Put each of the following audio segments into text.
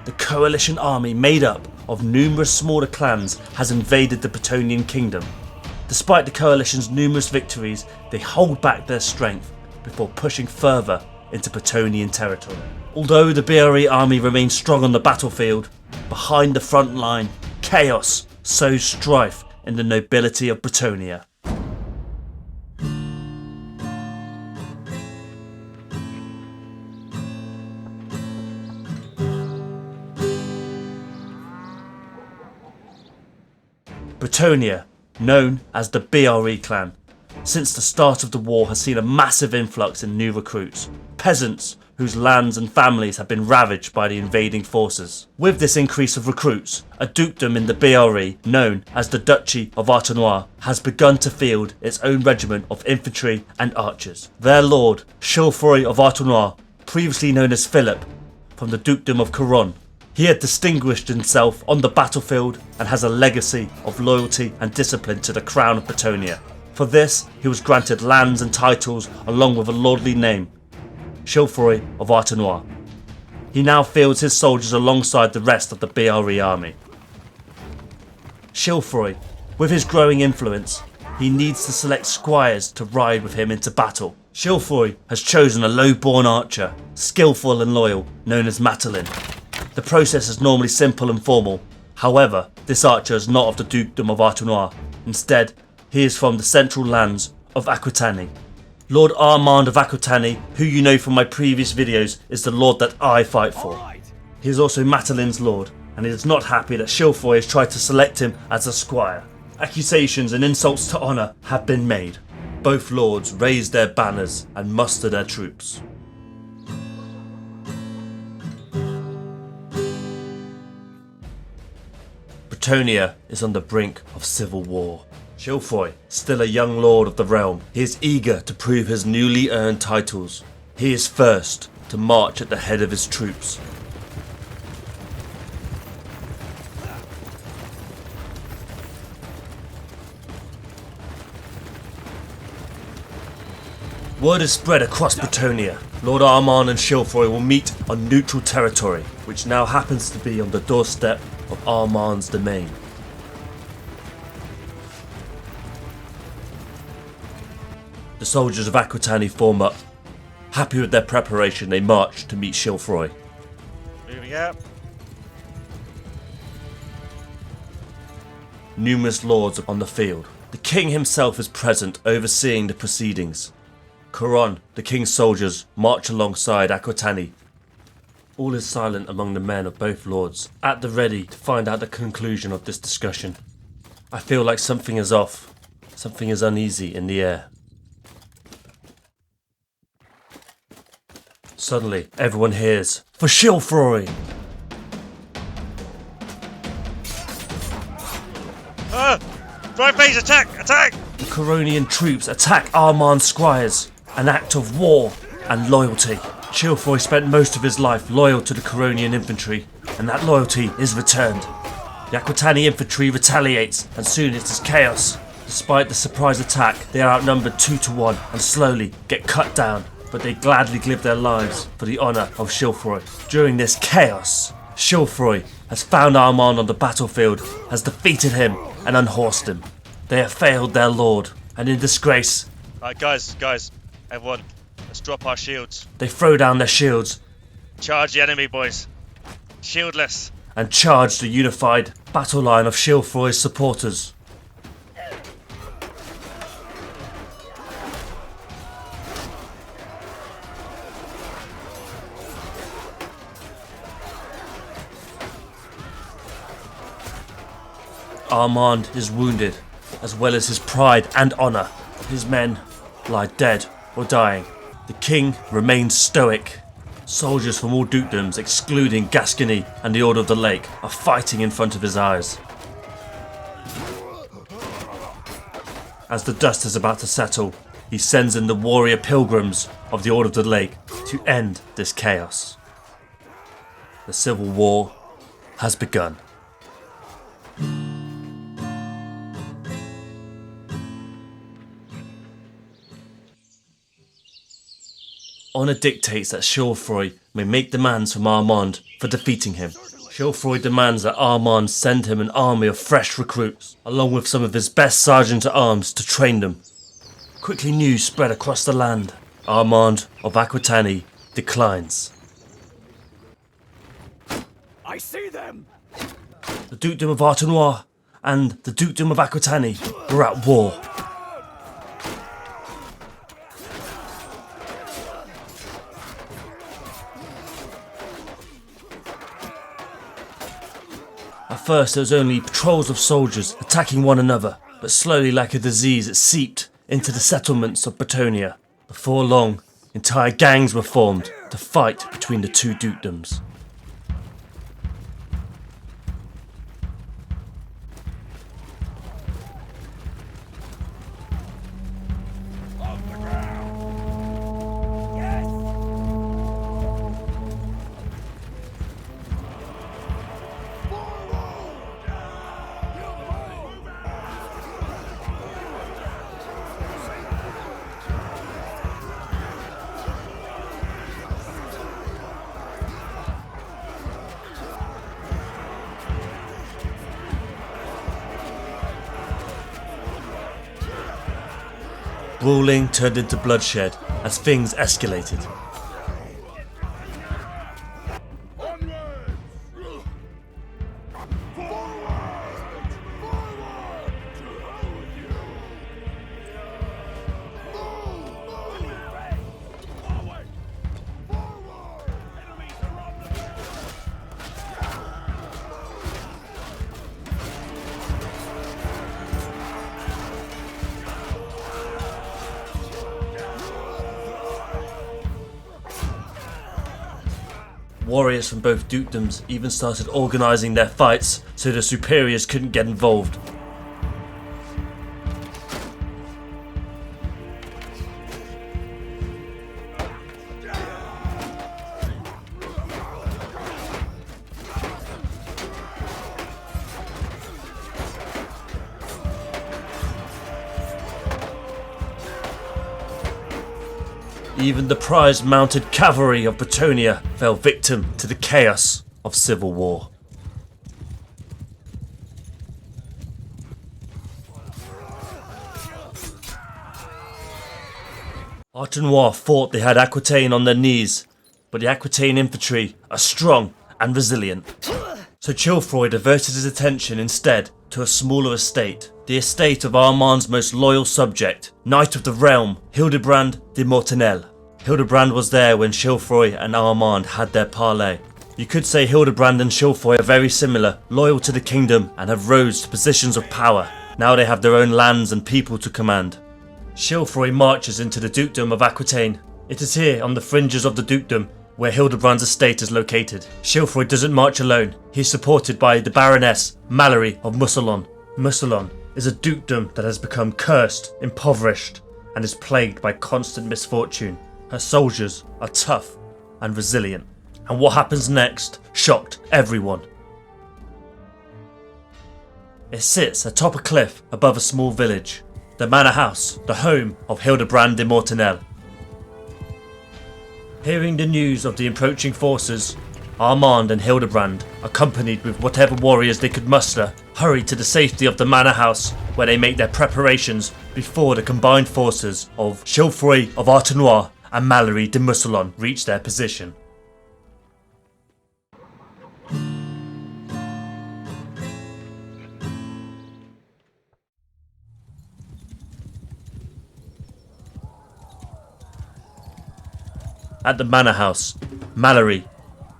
the coalition army made up of numerous smaller clans has invaded the Bretonian kingdom. Despite the coalition's numerous victories, they hold back their strength before pushing further into Bretonian territory. Although the BRE army remains strong on the battlefield, behind the front line, chaos sows strife in the nobility of Bretonia. Bretonia, known as the BRE clan, since the start of the war has seen a massive influx in new recruits, peasants whose lands and families have been ravaged by the invading forces. With this increase of recruits, a dukedom in the BRE, known as the Duchy of Artinoir, has begun to field its own regiment of infantry and archers. Their lord, Shilroy of Artinoir, previously known as Philip, from the dukedom of Couronne. He had distinguished himself on the battlefield and has a legacy of loyalty and discipline to the crown of Bretonia. For this, he was granted lands and titles along with a lordly name, Shilroy of Artinoir. He now fields his soldiers alongside the rest of the BRE army. Shilroy, with his growing influence, he needs to select squires to ride with him into battle. Shilroy has chosen a low-born archer, skillful and loyal, known as Matalin. The process is normally simple and formal. However, this archer is not of the dukedom of Artinoir. Instead, he is from the central lands of Aquitaine. Lord Armand of Aquitaine, who you know from my previous videos, is the lord that I fight for. He is also Matalin's lord, and he is not happy that Shilroy has tried to select him as a squire. Accusations and insults to honour have been made. Both lords raise their banners and muster their troops. Bretonia is on the brink of civil war. Shilroy, still a young lord of the realm, he is eager to prove his newly earned titles. He is first to march at the head of his troops. Word is spread across Bretonia. Lord Armand and Shilroy will meet on neutral territory, which now happens to be on the doorstep of Armand's domain. The soldiers of Aquitaine form up. Happy with their preparation, they march to meet Shilroy. Moving out. Numerous lords are on the field. The king himself is present, overseeing the proceedings. Couronne, the king's soldiers, march alongside Aquitaine. All is silent among the men of both lords, at the ready to find out the conclusion of this discussion. I feel like something is off. Something is uneasy in the air. Suddenly, everyone hears, "For Shilroy!" Drive phase, attack! Attack! The Couronian troops attack Armand's squires, an act of war and loyalty. Shilroy spent most of his life loyal to the Couronian infantry, and that loyalty is returned. The Aquitaine infantry retaliates, and soon it is chaos. Despite the surprise attack, they are outnumbered 2-1 and slowly get cut down, but they gladly give their lives for the honour of Shilroy. During this chaos, Shilroy has found Armand on the battlefield, has defeated him and unhorsed him. They have failed their lord, and in disgrace, Alright guys, everyone, let's drop our shields. they throw down their shields Charge the enemy, boys. Shieldless. and charge the unified battle line of Shilroy's supporters. Armand is wounded, as well as his pride and honour. His men lie dead or dying. The king remains stoic. Soldiers from all dukedoms, excluding Gascony and the Order of the Lake, are fighting in front of his eyes. As the dust is about to settle, he sends in the warrior pilgrims of the Order of the Lake to end this chaos. The civil war has begun. Honour dictates that Shilroy may make demands from Armand for defeating him. Shilroy demands that Armand send him an army of fresh recruits, along with some of his best sergeants-at-arms to train them. Quickly news spread across the land. Armand of Aquitaine declines. I see them! The Dukedom of Artinoir and the Dukedom of Aquitaine were at war. At first there was only patrols of soldiers attacking one another, but slowly like a disease it seeped into the settlements of Bretonia. Before long, entire gangs were formed to fight between the two dukedoms. Brawling turned into bloodshed as things escalated. Warriors from both dukedoms even started organising their fights so the superiors couldn't get involved. Even the prized mounted cavalry of Bretonia fell victim to the chaos of civil war. Artinoir thought they had Aquitaine on their knees, but the Aquitaine infantry are strong and resilient. So Shilroy diverted his attention instead to a smaller estate, the estate of Armand's most loyal subject, Knight of the Realm, Hildebrand de Mortenel. Hildebrand was there when Shilroy and Armand had their parlay. You could say Hildebrand and Shilroy are very similar, loyal to the kingdom and have rose to positions of power. Now they have their own lands and people to command. Shilroy marches into the dukedom of Aquitaine. It is here on the fringes of the dukedom where Hildebrand's estate is located. Shilroy doesn't march alone. He is supported by the Baroness Mallory of Mousillon. Mousillon is a dukedom that has become cursed, impoverished, and is plagued by constant misfortune. Her soldiers are tough and resilient, and what happens next shocked everyone. It sits atop a cliff above a small village, the manor house, the home of Hildebrand de Mortenel. Hearing the news of the approaching forces, Armand and Hildebrand, accompanied with whatever warriors they could muster, hurry to the safety of the manor house where they make their preparations before the combined forces of Shilroy of Artinoir and Mallory de Mousillon reach their position. At the manor house, Mallory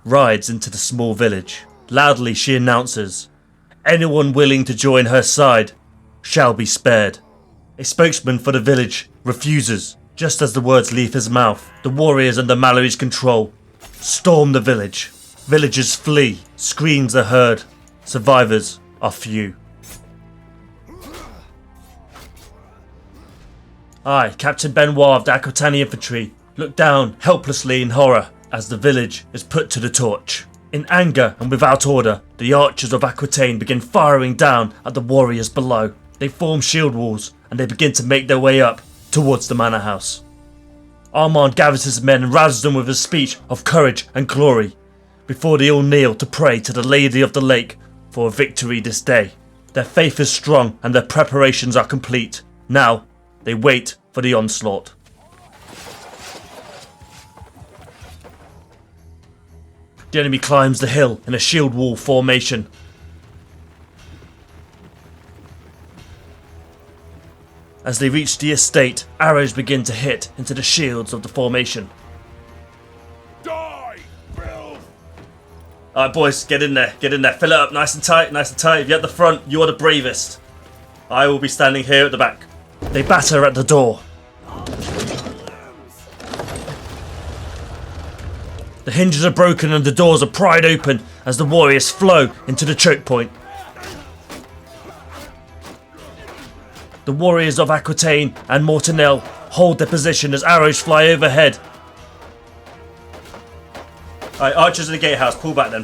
rides into the small village. Loudly she announces, "Anyone willing to join her side shall be spared." A spokesman for the village refuses. Just as the words leave his mouth, the warriors under Mallory's control storm the village. Villagers flee, screams are heard, survivors are few. I, Captain Benoit of the Aquitaine Infantry, look down helplessly in horror as the village is put to the torch. In anger and without order, the archers of Aquitaine begin firing down at the warriors below. They form shield walls and they begin to make their way up towards the manor house. Armand gathers his men and rouses them with his speech of courage and glory. before they all kneel to pray to the Lady of the Lake for a victory this day. Their faith is strong and their preparations are complete. Now, they wait for the onslaught. The enemy climbs the hill in a shield wall formation. As they reach the estate, arrows begin to hit into the shields of the formation. Die, filth! Alright boys, get in there, fill it up nice and tight, If you're at the front, you are the bravest. I will be standing here at the back. They batter at the door. The hinges are broken and the doors are pried open as the warriors flow into the choke point. The warriors of Aquitaine and Mortanel hold their position as arrows fly overhead. Alright, archers in the gatehouse, pull back then.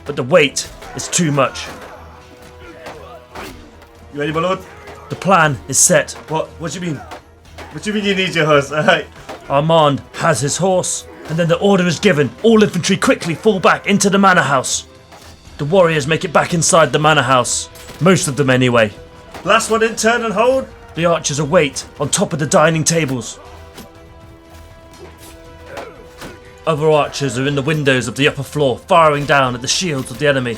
But the weight is too much. You ready, my lord? The plan is set. What do you mean? What do you mean you need your horse? Alright. Armand has his horse, and then the order is given. All infantry quickly fall back into the manor house. The warriors make it back inside the manor house. Most of them anyway. Last one in, turn and hold. The archers await on top of the dining tables. Other archers are in the windows of the upper floor, firing down at the shields of the enemy.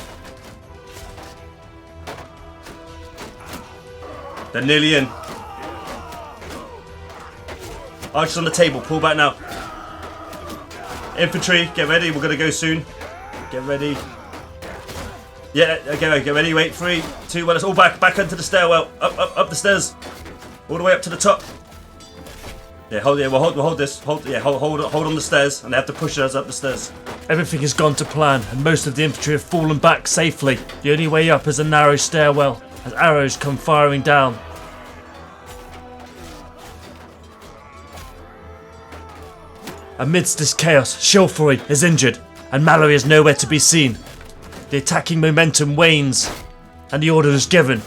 They're nearly in. Archers on the table, pull back now. Infantry, get ready, we're gonna go soon. Get ready. Yeah, okay, get ready, wait, 3, 2, 1, let's all back into the stairwell. Up the stairs. All the way up to the top. Yeah, we'll hold this. Hold on the stairs, and they have to push us up the stairs. Everything has gone to plan, and most of the infantry have fallen back safely. The only way up is a narrow stairwell, as arrows come firing down. Amidst this chaos, Shilroy is injured, and Mallory is nowhere to be seen. The attacking momentum wanes, and the order is given.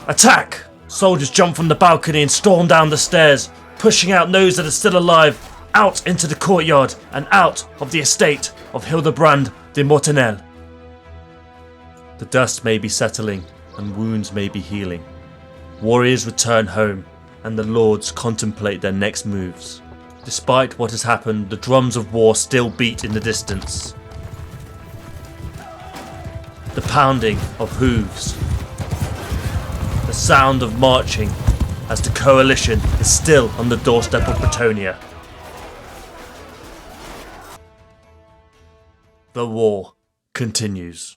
Attack! Soldiers jump from the balcony and storm down the stairs, pushing out those that are still alive, out into the courtyard and out of the estate of Hildebrand de Mortanel. The dust may be settling, and wounds may be healing. Warriors return home, and the lords contemplate their next moves. Despite what has happened, the drums of war still beat in the distance. The pounding of hooves. The sound of marching as the coalition is still on the doorstep of Bretonia. The war continues.